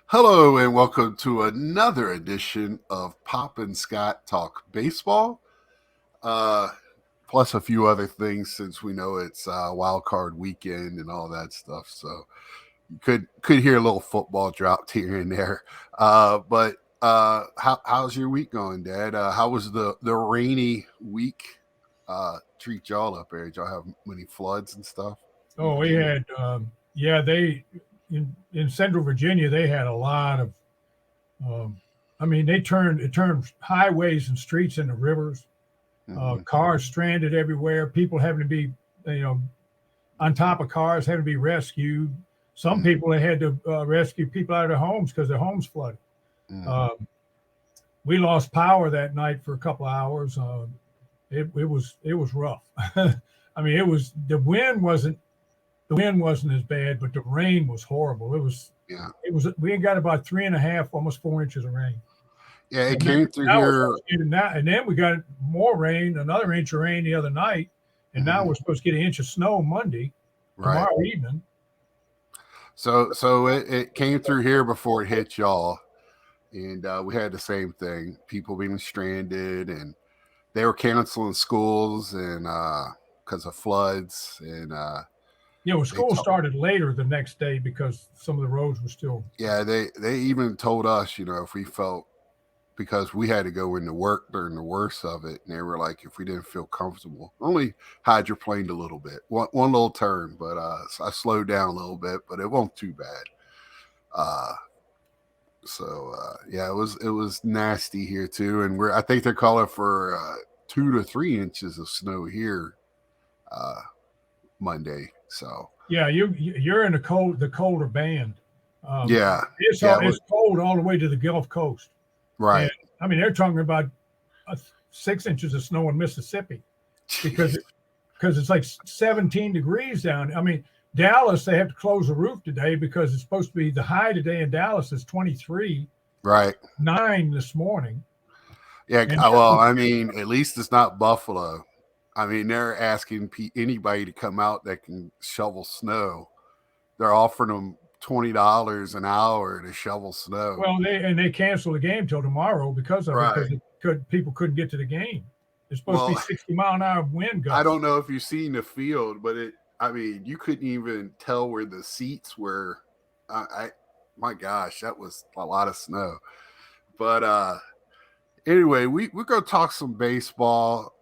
Hello and welcome to another edition of Pop and Scott Talk Baseball, uh, plus a few other things since we know it's wild card weekend and all that stuff. So you could hear a little football dropped here and there. How's your week going, Dad? How was the rainy week treat y'all up there? Did y'all have many floods and stuff in Oh, we Virginia? had, yeah, they in Central Virginia they had a lot of. Um, I mean, it turned highways and streets into rivers. Hmm. Cars stranded everywhere. People having to be, you know, on top of cars, having to be rescued. Some Hmm. people they had to rescue people out of their homes because their homes flooded. Hmm. Um, we lost power that night for a couple of hours. It was rough. I mean, it was the wind wasn't as bad, but the rain was horrible. Yeah, We got about 3.5, almost 4 inches of rain. yeah. It And now came through now we're here. supposed to get now, and then we got more rain, another inch of rain the other night, and now Mhm. we're supposed to get an inch of snow Monday, Right. tomorrow evening. So it came through here before it hit y'all, and we had the same thing. People being stranded, and they were canceling schools and because of floods, and they School started later the next day because some of the roads were still. yeah they even told us, if we felt, because we had to go into work during the worst of it, and they were like, if we didn't feel comfortable, only hydroplaned a little bit, one little turn, but so I slowed down a little bit, but it wasn't too bad. Uh, yeah, it was nasty here too, and I think they're calling for 2 to 3 inches of snow here uh, Monday. So Yeah, you're in the colder band. Um, yeah, it's yeah, all it's cold all the way to the Gulf Coast, and right. I mean they're talking about 6 inches of snow in Mississippi because Jeez. because it's like 17 degrees down. I mean, Dallas, they have to close the roof today because it's supposed to be the high today in Dallas is 23, Right. 9 this morning. Yeah. And Well, I mean, at least it's not Buffalo. I mean, they're asking anybody to come out that can shovel snow. They're offering them $20 an hour to shovel snow. well, they canceled the game till tomorrow because of it Right. because people couldn't get to the game. It's supposed to be Well, 60-mile-an-hour wind I gusts. don't know if you've seen the field, but I mean, you couldn't even tell where the seats were. I my gosh, that was a lot of snow. But anyway, we're gonna talk some baseball.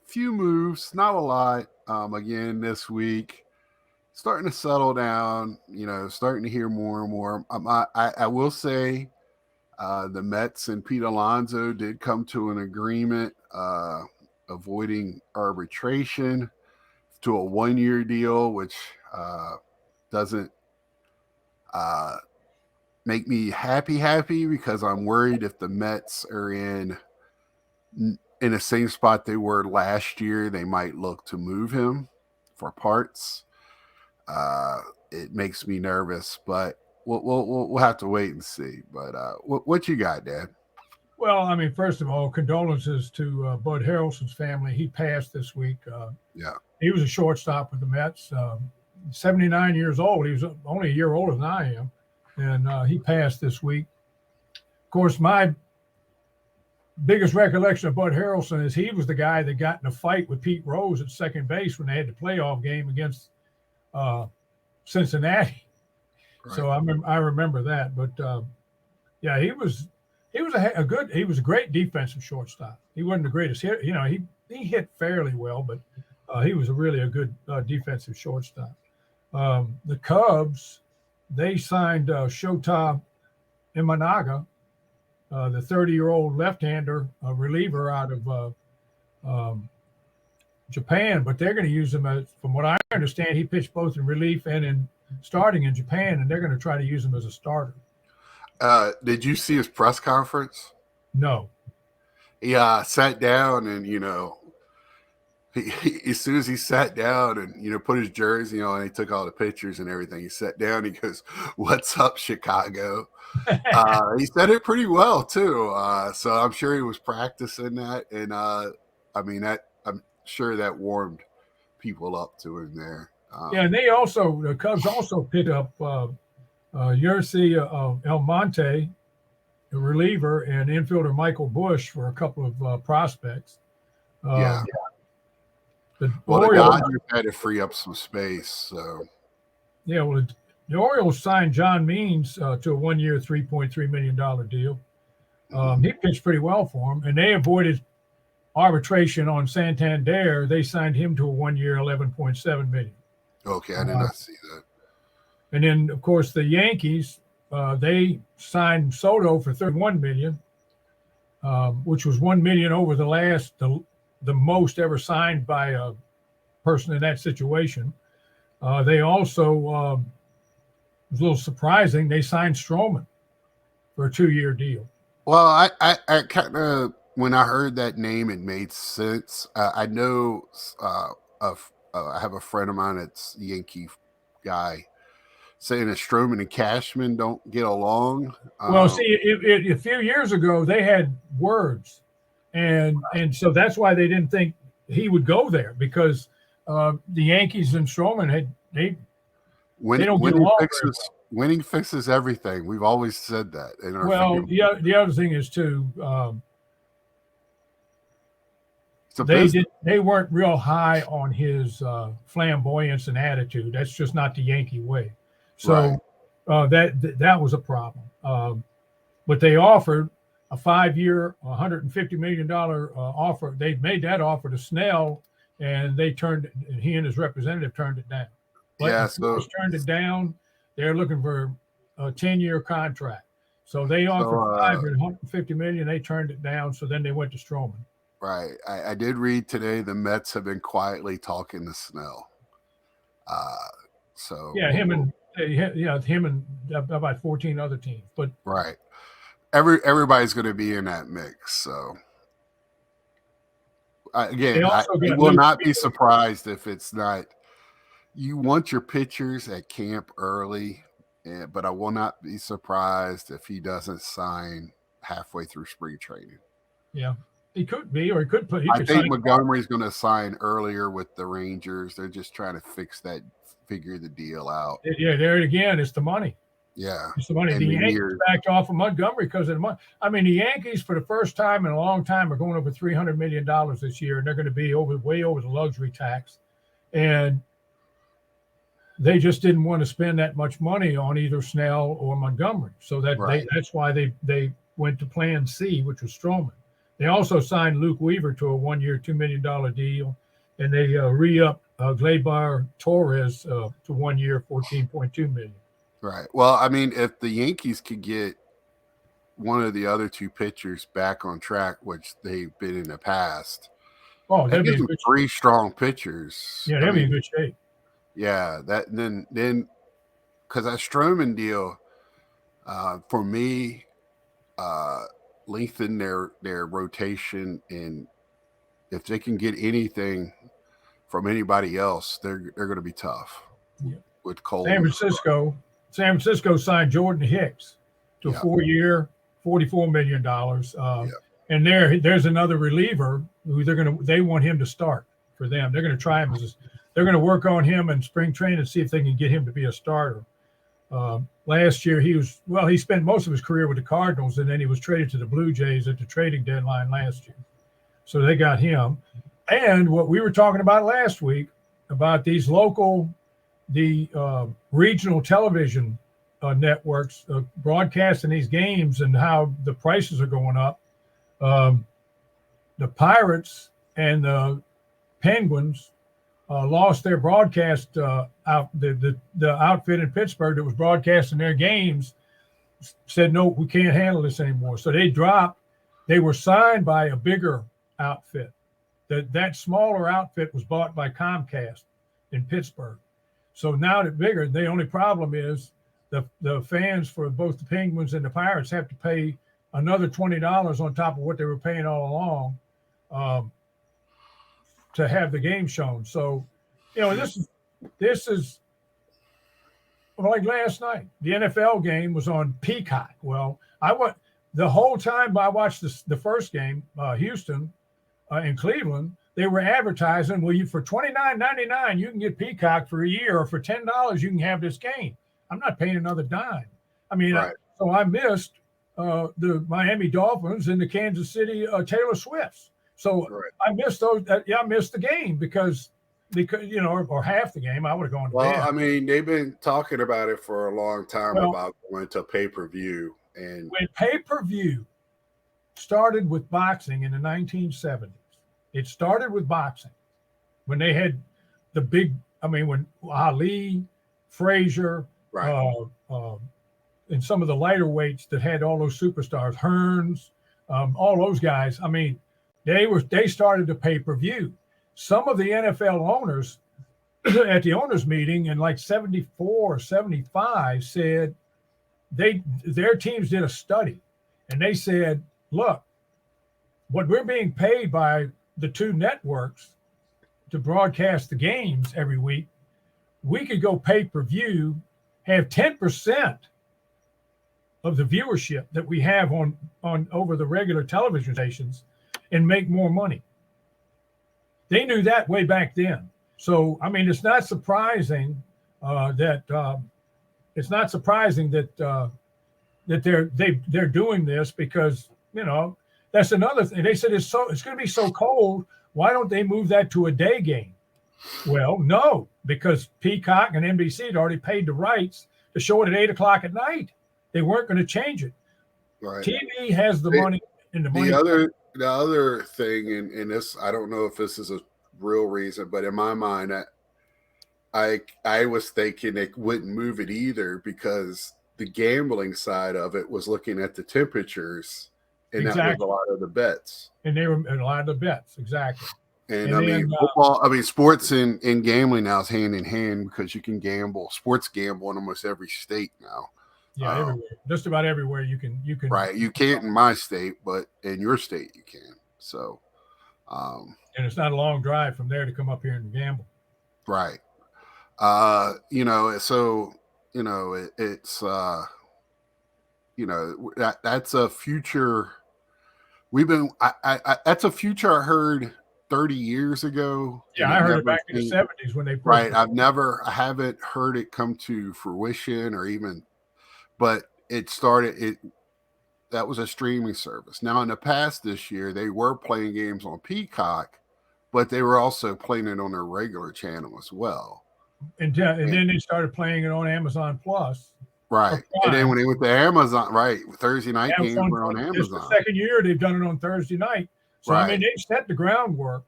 Few moves, not a lot. Again this week, starting to settle down. Starting to hear more and more. I will say, the Mets and Pete Alonso did come to an agreement, avoiding arbitration to a 1 year deal, which doesn't uh, make me happy because I'm worried if the Mets are in the same spot they were last year, they might look to move him for parts. Uh, it makes me nervous, but we'll have to wait and see. But what you got, Dad? Well, I mean, first of all, condolences to Bud Harrelson's family. He passed this week. Yeah. He was a shortstop with the Mets. 79 years old. He was only a year older than I am, and he passed this week. Of course, my biggest recollection of Bud Harrelson is he was the guy that got in a fight with Pete Rose at second base when they had the playoff game against uh, Cincinnati. Right. So I remember that. But yeah, he was a great defensive shortstop. He wasn't the greatest hit. He hit fairly well, but he was really a good defensive shortstop. The Cubs, they signed Shota Imanaga, the 30-year-old left-hander reliever out of um, Japan, but they're going to use him as, from what I understand, he pitched both in relief and in starting in Japan, and they're going to try to use him as a starter. Did you see his press conference? No, He sat down, and as soon as he sat down and put his jersey on, he took all the pictures and everything. He sat down. He goes, "What's up, Chicago?" He said it pretty well too. So I'm sure he was practicing that, and I mean that. I'm sure that warmed people up to him there. yeah, and the Cubs also picked up You ever see El Monte, a reliever, and infielder Michael Bush for a couple of prospects. Yeah. The Well, the Orioles, Dodgers had to free up some space, so yeah, well, the Orioles signed John Means to a 1-year, $3.3 million deal. He pitched pretty well for him, and they avoided arbitration on Santander. They signed him to a 1-year, $11.7 million. okay, I did not see that. And then, of course, the Yankees, they signed Soto for $31 million, which was $1 million over the most ever signed by a person in that situation. They also, it was a little surprising, they signed Stroman for a 2-year deal. Well, I kind of, when I heard that name, it made sense. I know I have a friend of mine that's a Yankee guy saying that Stroman and Cashman don't get along. Well, see, a few years ago, they had words. And so that's why they didn't think he would go there, because the Yankees and Stroman they don't get along very well. Winning fixes everything. We've always said that. Well, the other thing is too, they weren't real high on his flamboyance and attitude. That's just not the Yankee way. So that was a problem. But they offered a 5-year, $150 million offer. They made that offer to Snell, and he and his representative turned it down. But turned it down. They're looking for a 10-year contract. So they offered $150 million. They turned it down. So then they went to Stroman. Right. I did read today the Mets have been quietly talking to Snell. Him and about 14 other teams. But right. Everybody's going to be in that mix. So again, I will not be surprised if it's not. You want your pitchers at camp early, but I will not be surprised if he doesn't sign halfway through spring training. Yeah, he could be, or he could put. I think Montgomery's going to sign earlier with the Rangers. They're just trying to figure the deal out. Yeah, there again, it's the money. Yeah, it's the money. The Yankees backed off of Montgomery because of the money. I mean, the Yankees, for the first time in a long time, are going over $300 million this year, and they're going to be way over the luxury tax, and they just didn't want to spend that much money on either Snell or Montgomery. So that's why they went to Plan C, which was Stroman. They also signed Luke Weaver to a 1-year, $2 million deal, and they re-upped Gleyber Torres to 1 year, $14.2 million. Right. Well, I mean, if the Yankees could get one of the other two pitchers back on track, which they've been in the past, they'd be three strong pitchers. Yeah, they'll be in good shape. Yeah, then because that Stroman deal, for me, lengthen their rotation, and if they can get anything from anybody else, they're going to be tough. Yeah. With Cole. San Francisco signed Jordan Hicks to a 4-year, $44 million, and there's another reliever who they want him to start for them. They're going to try him they're going to work on him in spring training and see if they can get him to be a starter. Last year, he spent most of his career with the Cardinals, and then he was traded to the Blue Jays at the trading deadline last year. So they got him. And what we were talking about last week about these regional television networks broadcasting these games and how the prices are going up. The Pirates and the Penguins lost their broadcast the outfit in Pittsburgh that was broadcasting their games said, no, we can't handle this anymore. So they were signed by a bigger outfit. That smaller outfit was bought by Comcast in Pittsburgh. So now that bigger, the only problem is the fans for both the Penguins and the Pirates have to pay another $20 on top of what they were paying all along to have the game shown. So, this is like last night. The NFL game was on Peacock. Well, the whole time I watched the first game, Houston in Cleveland, they were advertising, for $29.99 you can get Peacock for a year, or for $10 you can have this game. I'm not paying another dime. I mean, Right. so I missed the Miami Dolphins and the Kansas City Taylor Swifts. So Right. I missed those. I missed the game because or half the game. I would have gone to Well, bed. I mean, they've been talking about it for a long time Well, about going to pay-per-view, and when pay-per-view started with boxing in the 1970s, it started with boxing when they had the big. I mean, when Ali, Frazier, right. and some of the lighter weights that had all those superstars, Hearns, all those guys. I mean, they started the pay-per-view. Some of the NFL owners at the owners meeting in like 74 or 75 said their teams did a study and they said, look, what we're being paid by the two networks to broadcast the games every week, we could go pay-per-view, have 10% of the viewership that we have on over the regular television stations and make more money. They knew that way back then. So, I mean, it's not surprising that they're doing this because, that's another thing. They said it's going to be so cold. Why don't they move that to a day game? Well, no, because Peacock and NBC had already paid the rights to show it at 8:00 at night. They weren't going to change it. Right. TV has the money and the money. The other thing, and this, I don't know if this is a real reason, but in my mind, I was thinking they wouldn't move it either because the gambling side of it was looking at the temperatures, and Exactly. that was a lot of the bets. And they were a lot of the bets, exactly. And I mean, football. I mean, sports and gambling now is hand in hand because you can sports gamble in almost every state now. Yeah, everywhere. Just about everywhere you can. Right. You can't in my state, but in your state you can. So, and it's not a long drive from there to come up here and gamble. Right. So it's that's a future. That's a future I heard 30 years ago. Yeah, I heard it back in the 70s when they right. I haven't heard it come to fruition or even. But that was a streaming service. Now, in the past this year, they were playing games on Peacock, but they were also playing it on their regular channel as well. And then they started playing it on Amazon Plus. Right. And then when they went to Amazon, right, Thursday night games were on Amazon. This is the second year they've done it on Thursday night. So, right. I mean, they set the groundwork.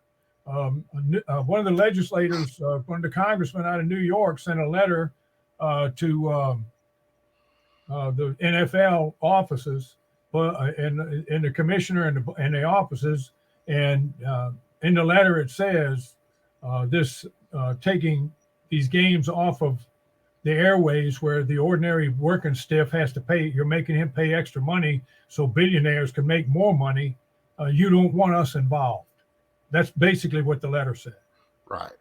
One of the legislators, one of the congressmen out of New York sent a letter to the NFL offices, and the commissioner and the offices, and in the letter it says this taking these games off of the airways where the ordinary working stiff has to pay. You're making him pay extra money so billionaires can make more money. You don't want us involved. That's basically what the letter said. Right.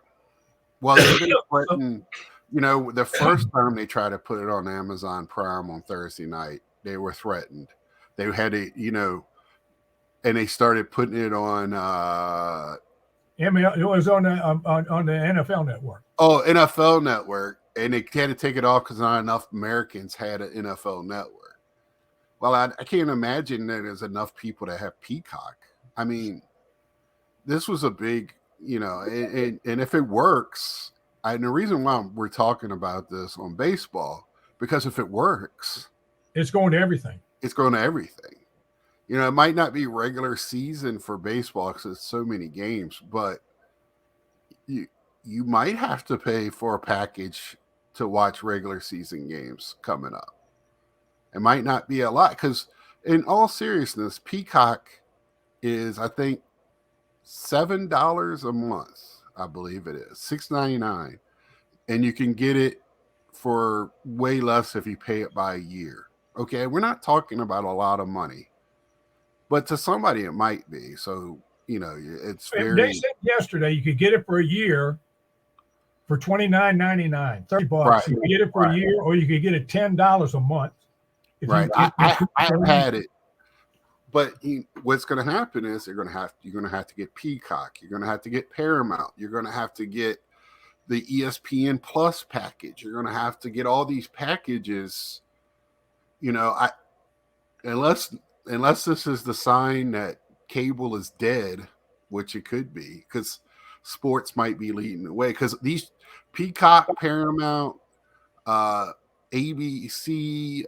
Well, they've been putting. The first time they tried to put it on Amazon Prime on Thursday night, they were threatened. They had it, and they started putting it on. It was on the NFL Network. Oh, NFL Network, and they had to take it off because not enough Americans had an NFL Network. Well, I can't imagine that there's enough people that have Peacock. I mean, this was a big, and if it works. And the reason why we're talking about this on baseball, because if it works, it's going to everything. It's going to everything. It might not be regular season for baseball because it's so many games, but you might have to pay for a package to watch regular season games coming up. It might not be a lot because, in all seriousness, Peacock is, I think, $7 a month. I believe it is $6.99, and you can get it for way less if you pay it by a year. Okay, we're not talking about a lot of money, but to somebody it might be. So it's very. They said yesterday you could get it for a year for $29.99, $30. Right. You could get it for a year, or you could get it $10 a month. Right, I've had it. But what's going to happen is you're going to have to get Peacock. You're going to have to get Paramount. You're going to have to get, the ESPN Plus package. You're going to have to get all these packages. Unless this is the sign that cable is dead, which it could be, because sports might be leading the way. Because these Peacock, Paramount, ABC,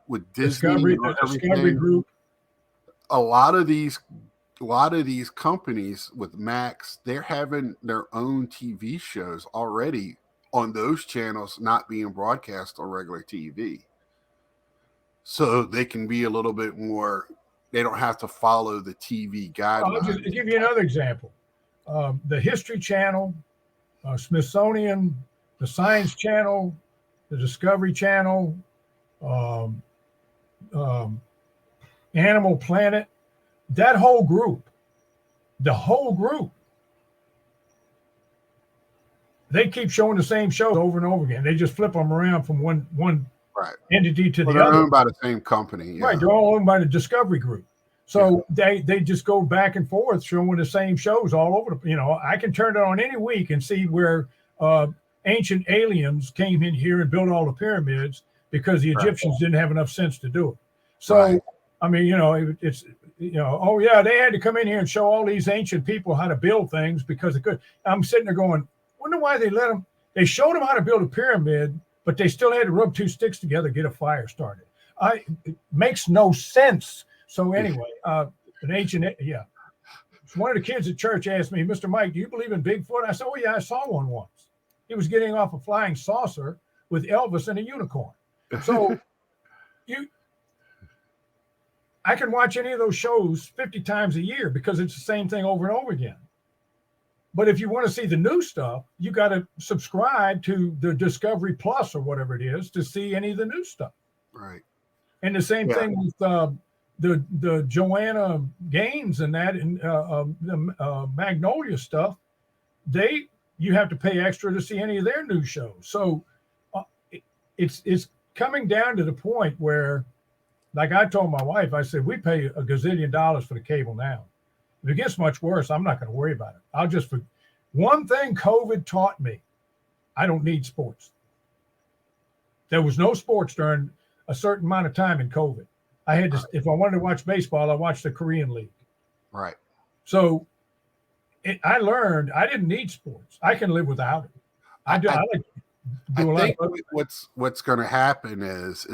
with Disney, The Discovery Group. A lot of these companies with Max, they're having their own TV shows already on those channels, not being broadcast on regular TV. So they can be a little bit more, they don't have to follow the TV guidelines. I'll just give you another example. The History Channel, Smithsonian, the Science Channel, the Discovery Channel, Animal Planet, that whole group, they keep showing the same shows over and over again. They just flip them around from one right. entity to the they're other. Owned by the same company. Yeah. Right, they're all owned by the Discovery Group. So they just go back and forth showing the same shows all over. I can turn it on any week and see where ancient aliens came in here and built all the pyramids because the Egyptians didn't have enough sense to do it. So, it's oh yeah, they had to come in here and show all these ancient people how to build things because they could. I'm sitting there going, wonder why they let them. They showed them how to build a pyramid, but they still had to rub two sticks together to get a fire started. It makes no sense. So anyway, an ancient, one of the kids at church asked me, Mr. Mike, do you believe in Bigfoot? I said, oh yeah, I saw one once. He was getting off a flying saucer with Elvis and a unicorn. So I can watch any of those shows 50 times a year because it's the same thing over and over again. But if you want to see the new stuff, you got to subscribe to the Discovery Plus or whatever it is to see any of the new stuff. Right. And the same thing with the Joanna Gaines and that, and the Magnolia stuff. You have to pay extra to see any of their new shows. So it's coming down to the point where, like I told my wife, I said, we pay $1 gazillion for the cable now. If it gets much worse, I'm not going to worry about it. One thing COVID taught me, I don't need sports. There was no sports during a certain amount of time in COVID. I had to, if I wanted to watch baseball, I watched the Korean League. Right. So I learned I didn't need sports. I can live without it. I think what's going to happen is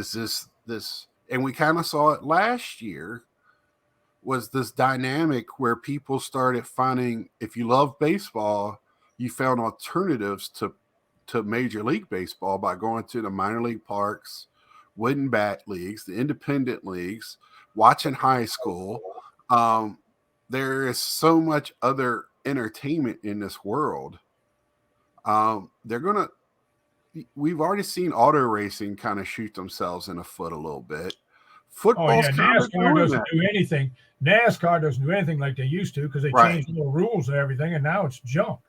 this, and we kind of saw it last year, was this dynamic where people started finding, if you love baseball, you found alternatives to Major League Baseball by going to the minor league parks, wooden bat leagues, the independent leagues, watching high school. There is so much other entertainment in this world. We've already seen auto racing kind of shoot themselves in the foot a little bit. Football's NASCAR doesn't do anything. NASCAR doesn't do anything like they used to because they changed the rules and everything, and now it's junk.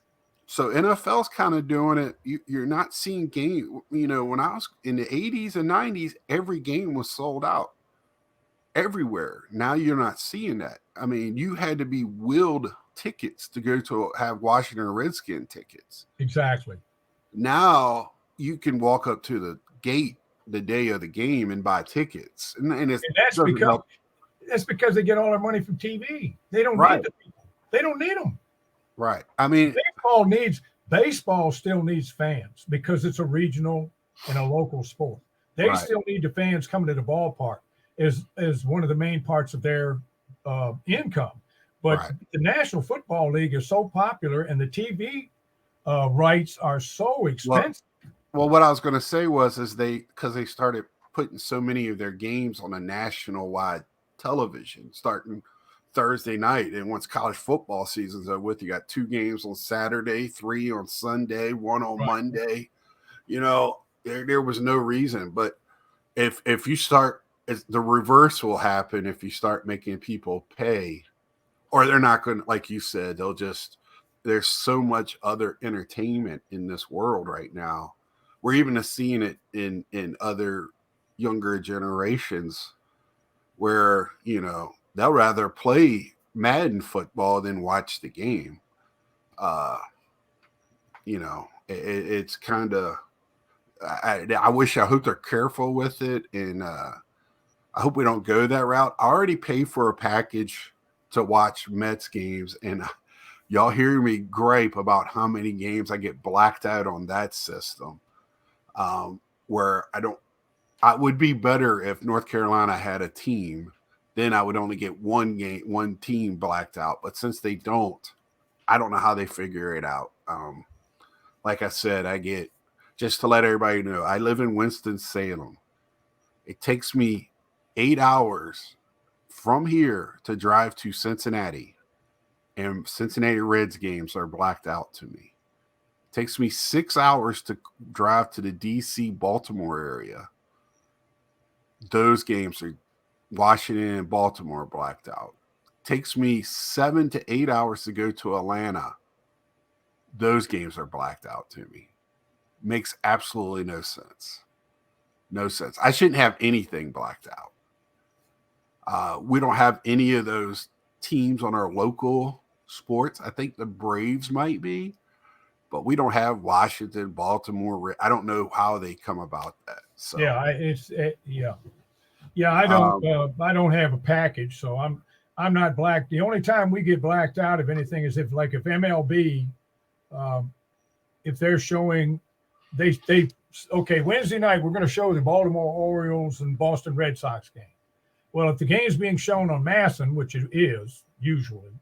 So NFL's kind of doing it. You're not seeing game. When I was in the 80s and 90s, every game was sold out everywhere. Now you're not seeing that. I mean, you had to be willed tickets to go to have Washington Redskin tickets. Exactly. Now you can walk up to the gate the day of the game and buy tickets, and that's because they get all their money from TV. They don't need the people. They don't need them. Right. I mean, baseball still needs fans because it's a regional and a local sport. They still need the fans coming to the ballpark as one of the main parts of their income. But the National Football League is so popular, and the TV rights are so expensive. Well, what I was going to say was, because they started putting so many of their games on a national-wide television, starting Thursday night, and once college football season's over with, you got 2 games on Saturday, 3 on Sunday, 1 on Monday. There was no reason. But if you start, the reverse will happen if you start making people pay, or they're not going to, like you said, there's so much other entertainment in this world right now. We're even seeing it in other younger generations where, they'll rather play Madden football than watch the game. it's kind of. I hope they're careful with it, and I hope we don't go that route. I already paid for a package to watch Mets games, and y'all hear me gripe about how many games I get blacked out on that system. Where I would be better if North Carolina had a team. Then I would only get one team blacked out. But since they don't, I don't know how they figure it out. Like I said, just to let everybody know, I live in Winston-Salem. It takes me 8 hours from here to drive to Cincinnati, and Cincinnati Reds games are blacked out to me. It takes me 6 hours to drive to the DC Baltimore area. Those games are Washington and Baltimore blacked out. It takes me 7 to 8 hours to go to Atlanta. Those games are blacked out to me. Makes absolutely no sense. No sense. I shouldn't have anything blacked out. We don't have any of those teams on our local sports. I think the Braves might be, but we don't have Washington, Baltimore. I don't know how they come about that. So yeah. I don't have a package, so I'm not black. The only time we get blacked out of anything is if MLB, if they're showing, they okay, Wednesday night we're going to show the Baltimore Orioles and Boston Red Sox game. Well, if the game is being shown on Masson, which it is usually,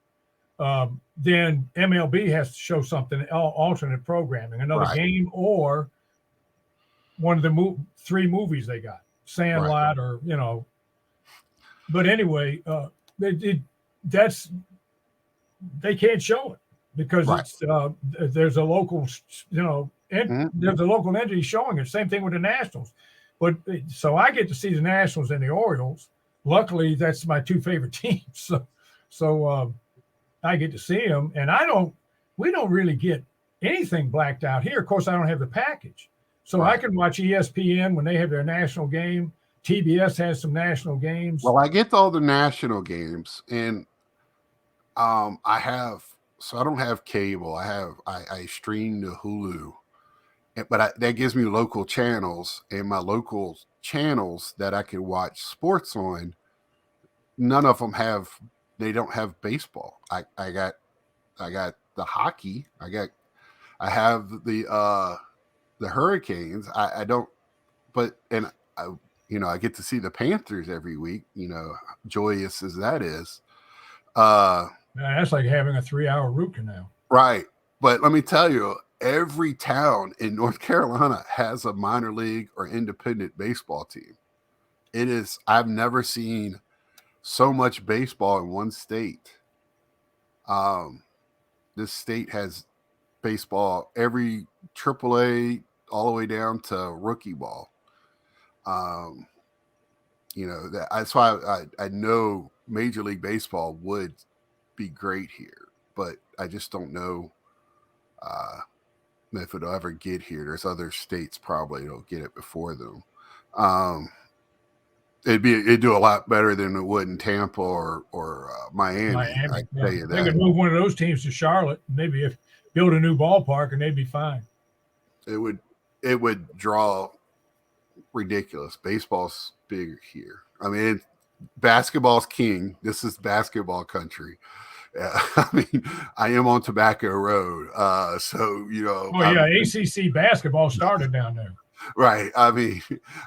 then MLB has to show something, alternate programming, another game, or one of the 3 movies they got, Sandlot, or But anyway, that's they can't show it because it's there's a local, there's a local entity showing it. Same thing with the Nationals. But so I get to see the Nationals and the Orioles. Luckily, that's my 2 favorite teams. So I get to see them, and we don't really get anything blacked out here. Of course, I don't have the package, so I can watch ESPN when they have their national game. TBS has some national games. Well, I get all the national games, and I don't have cable. I stream to Hulu, but that gives me local channels, and my local channels that I can watch sports on, none of them they don't have baseball. I got the hockey. I have the Hurricanes. I don't, and I get to see the Panthers every week, joyous as that is. That's like having a 3-hour root canal. Right. But let me tell you, every town in North Carolina has a minor league or independent baseball team. I've never seen so much baseball in one state. This state has baseball, every AAA all the way down to rookie ball. That's why I know Major League Baseball would be great here, but I just don't know if it'll ever get here. There's other states probably that'll get it before them. It'd do a lot better than it would in Tampa or Miami. I can tell you that. They could move one of those teams to Charlotte, maybe build a new ballpark, and they'd be fine. It would draw ridiculous. Baseball's big here. I mean, basketball's king. This is basketball country. I mean, I am on Tobacco Road, so ACC basketball started down there. Right. I mean,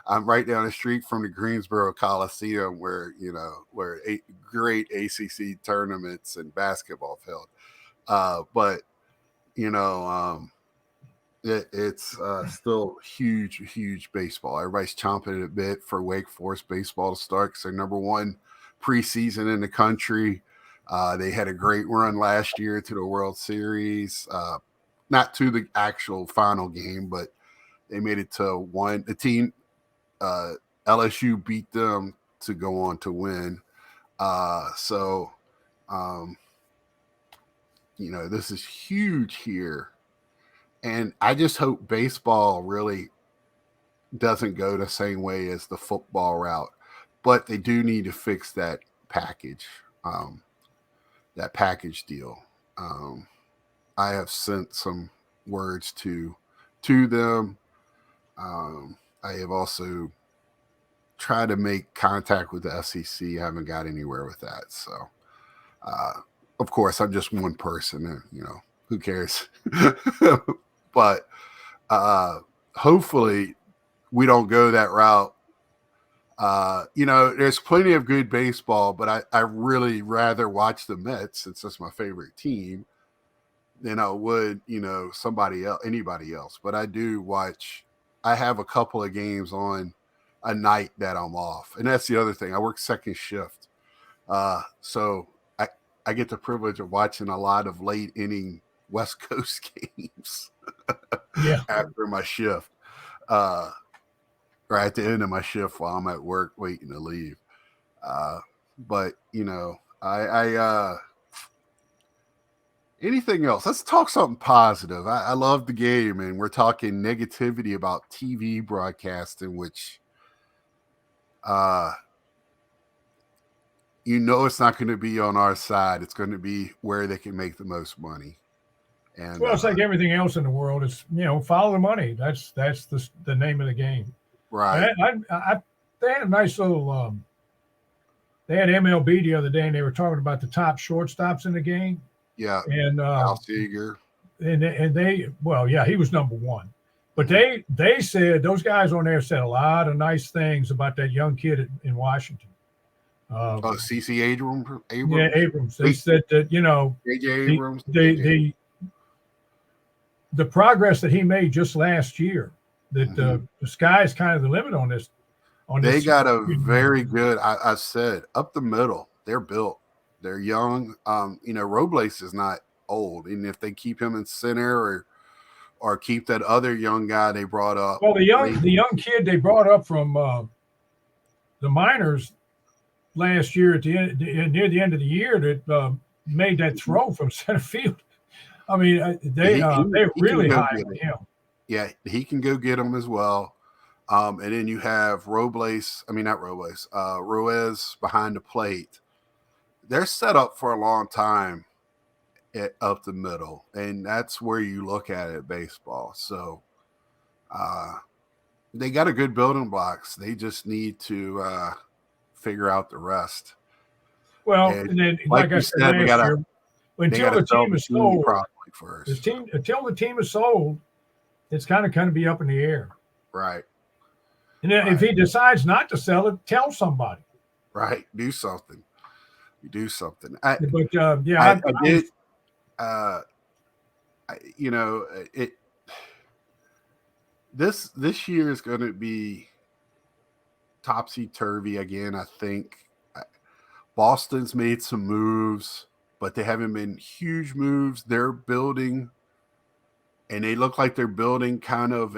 I'm right down the street from the Greensboro Coliseum, where great ACC tournaments and basketball held. But it's still huge baseball. Everybody's chomping at a bit for Wake Forest baseball to start because they're number 1 preseason in the country. They had a great run last year to the World Series, not to the actual final game, but they made it to one. The team, LSU beat them to go on to win. This is huge here. And I just hope baseball really doesn't go the same way as the football route. But they do need to fix that package deal. I have sent some words to them. I have also tried to make contact with the SEC. I haven't got anywhere with that. So, of course, I'm just one person, and who cares? But hopefully, we don't go that route. There's plenty of good baseball, but I really rather watch the Mets since that's my favorite team than I would, anybody else. But I do watch. I have a couple of games on a night that I'm off, and that's the other thing. I work second shift, so I get the privilege of watching a lot of late inning West Coast games after my shift. Or at the end of my shift while I'm at work waiting to leave. But I anything else? Let's talk something positive. I love the game, and we're talking negativity about TV broadcasting, which it's not going to be on our side. It's going to be where they can make the most money. And well, it's like everything else in the world. It's follow the money. That's the name of the game. Right. They had a nice little. They had MLB the other day, and they were talking about the top shortstops in the game. Yeah. And Al Seager. And they he was number one. But they said those guys on there said a lot of nice things about that young kid in Washington. CC Abrams. Yeah, Abrams. They said that JJ Abrams. The progress that he made just last year. That the sky's kind of the limit on this. They got a very good. I said up the middle. They're built. They're young. Robles is not old, and if they keep him in center or keep that other young guy they brought up. Well, the young kid they brought up from the minors last year near the end of the year that made that throw from center field. I mean, they're really high on him. Yeah, he can go get them as well. And then you have Ruiz behind the plate. They're set up for a long time up the middle, and that's where you look at it, baseball. So they got a good building blocks. They just need to figure out the rest. Well, and then, like I said last year, until the team is sold, until the team is sold, it's kind of be up in the air. Right. And then if he decides not to sell it, tell somebody. Right. Do something. You do something. This year is going to be topsy-turvy again, I think. Boston's made some moves, but they haven't been huge moves. They're building, and they look like they're building kind of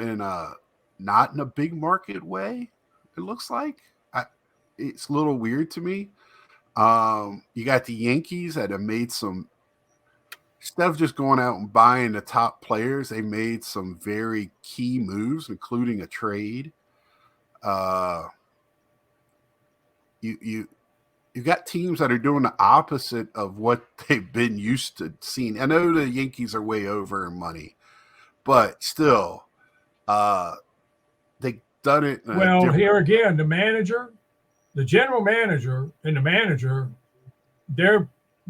not in a big market way. It looks like it's a little weird to me. You got the Yankees that have made some, instead of just going out and buying the top players, they made some very key moves, including a trade. You got teams that are doing the opposite of what they've been used to seeing. I know the Yankees are way over in money, but still, they've done it. Here again, the general manager, and the manager,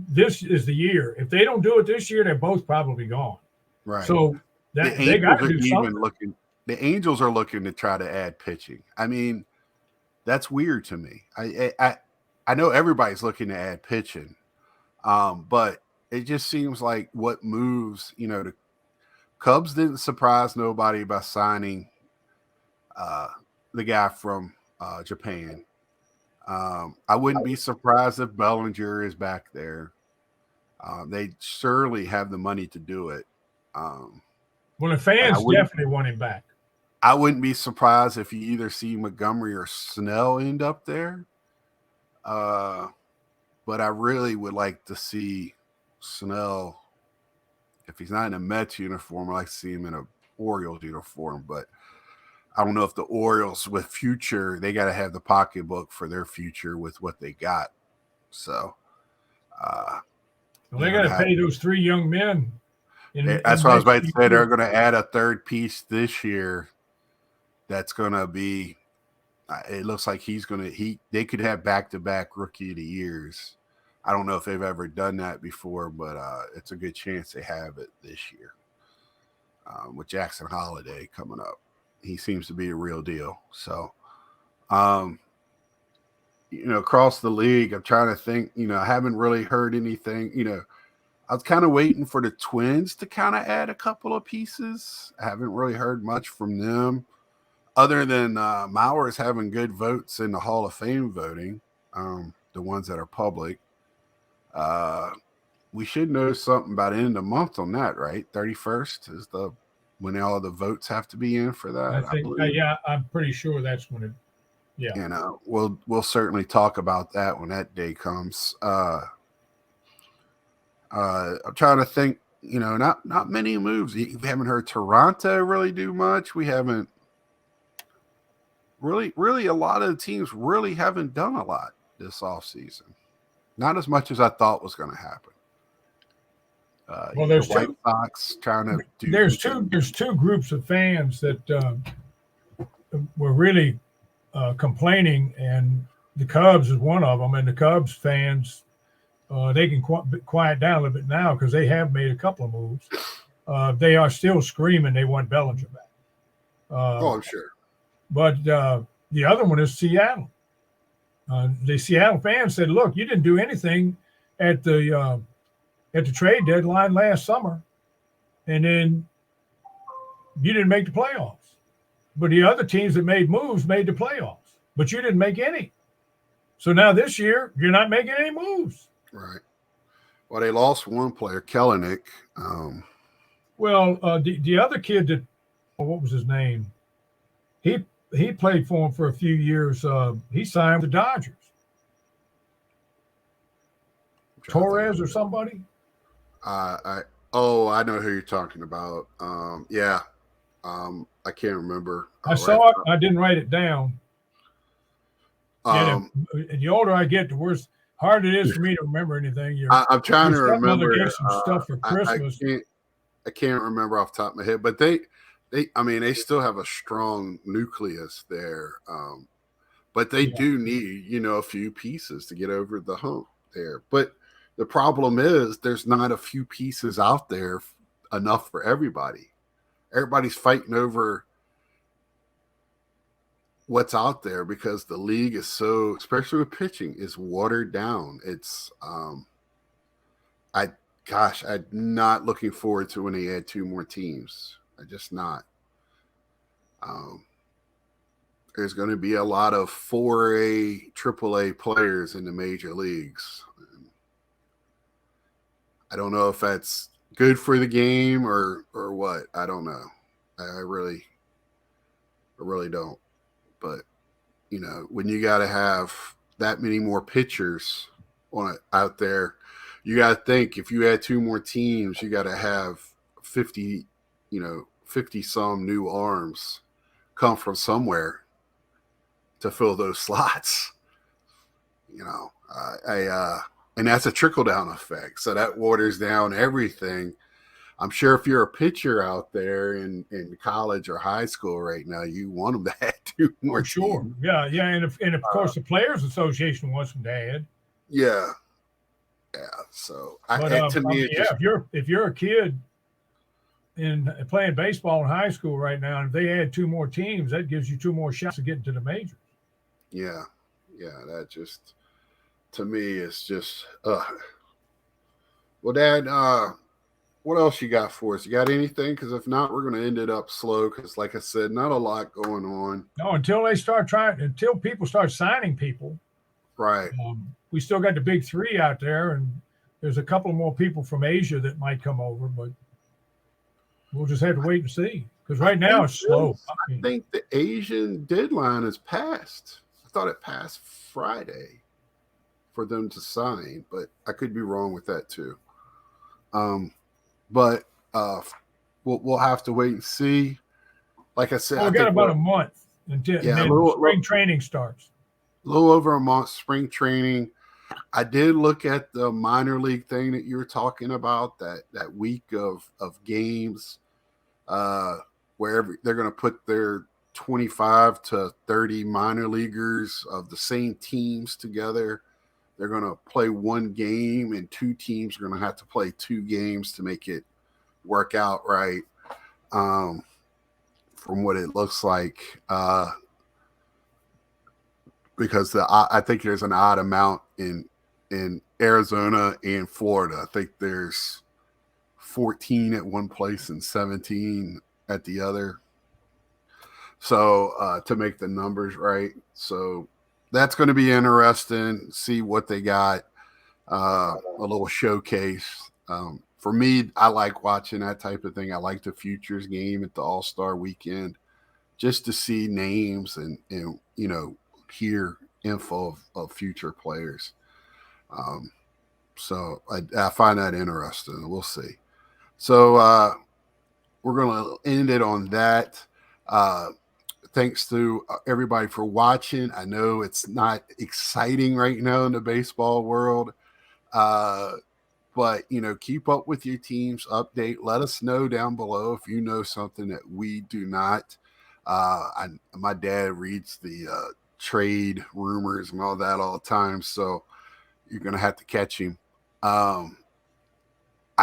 this is the year. If they don't do it this year, they're both probably gone. Right. So they got to do something. The Angels are looking to try to add pitching. I mean, that's weird to me. I know everybody's looking to add pitching, but it just seems like what moves, the Cubs didn't surprise nobody by signing the guy from Japan. I wouldn't be surprised if Bellinger is back there. They surely have the money to do it. The fans definitely want him back. I wouldn't be surprised if you either see Montgomery or Snell end up there. But I really would like to see Snell. If he's not in a Mets uniform, I'd like to see him in an Orioles uniform. But I don't know if the Orioles with future, they got to have the pocketbook for their future with what they got. So they got to pay those three young men. That's what I was about to say. They're going to add a third piece this year. That's going to be. It looks like they could have back-to-back Rookie of the Years. I don't know if they've ever done that before, but it's a good chance they have it this year. With Jackson Holiday coming up, he seems to be a real deal. So, across the league, I'm trying to think. I haven't really heard anything. I was kind of waiting for the Twins to kind of add a couple of pieces. I haven't really heard much from them, other than Mauer's having good votes in the Hall of Fame voting, the ones that are public. We should know something by the end of the month on that, right? 31st is when all the votes have to be in for that. I think, I'm pretty sure that's when it. Yeah. We'll certainly talk about that when that day comes. I'm trying to think, not many moves. We haven't heard Toronto really do much. We haven't really a lot of the teams really haven't done a lot this offseason. Not as much as I thought was going to happen. Well, there's the White Sox trying to do. There's two groups of fans that were really complaining, and the Cubs is one of them. And the Cubs fans, they can quiet down a little bit now because they have made a couple of moves. They are still screaming they want Bellinger back. I'm sure. But the other one is Seattle. The Seattle fans said, "Look, you didn't do anything at the trade deadline last summer, and then you didn't make the playoffs. But the other teams that made moves made the playoffs, but you didn't make any. So now this year, you're not making any moves." Right. Well, they lost one player, Kelenic. The other kid that, what was his name? He played for him for a few years. He signed with the Dodgers. Torres or somebody? I know who you're talking about. I can't remember. I saw it. I didn't write it down. And the older I get, the worse hard it is for me to remember anything. I'm trying to remember some stuff for Christmas. I can't remember off the top of my head, but they still have a strong nucleus there. But they do need, a few pieces to get over the hump there. But the problem is there's not a few pieces out there enough for everybody. Everybody's fighting over what's out there because the league is so, especially with pitching, is watered down. It's I'm not looking forward to when they add two more teams. I just not. There's going to be a lot of 4A, AAA players in the major leagues. I don't know if that's good for the game or what. I don't know. I really don't. But, when you got to have that many more pitchers out there, you got to think if you add two more teams, you got to have 50 some new arms come from somewhere to fill those slots. And that's a trickle down effect. So that waters down everything. I'm sure if you're a pitcher out there in college or high school right now, you want them to add two more. Sure. Teams. Yeah. And of course the Players Association wants them to add. Yeah. Yeah. So if you're a kid in playing baseball in high school right now, and if they add two more teams, that gives you two more shots to get into the majors. Yeah. That just, to me, is just. Well, Dad, what else you got for us? You got anything? Because if not, we're going to end it up slow. Because, like I said, not a lot going on. No, until people start signing people. Right. We still got the big three out there, and there's a couple more people from Asia that might come over, but we'll just have to wait and see. Because right now it's slow. I think the Asian deadline is passed. I thought it passed Friday for them to sign, but I could be wrong with that too. But we'll have to wait and see. Like I said, we got about a month until spring training starts. A little over a month, spring training. I did look at the minor league thing that you were talking about, that week of games, uh, where they're going to put their 25 to 30 minor leaguers of the same teams together. They're going to play one game, and two teams are going to have to play two games to make it work out right. Um, from what it looks like, because I think there's an odd amount in Arizona and Florida. I think there's 14 at one place and 17 at the other. So to make the numbers right. So that's going to be interesting. See what they got. A little showcase. For me, I like watching that type of thing. I like the futures game at the All-Star weekend just to see names and hear info of future players. So I find that interesting. We'll see. So we're going to end it on that. Thanks to everybody for watching. I know it's not exciting right now in the baseball world, but keep up with your team's update. Let us know down below if you know something that we do not. My dad reads the trade rumors and all that all the time, so you're going to have to catch him. I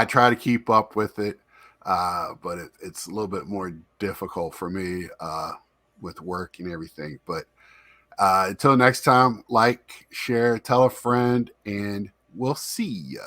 try to keep up with it, but it's a little bit more difficult for me with work and everything. But until next time, like, share, tell a friend, and we'll see ya.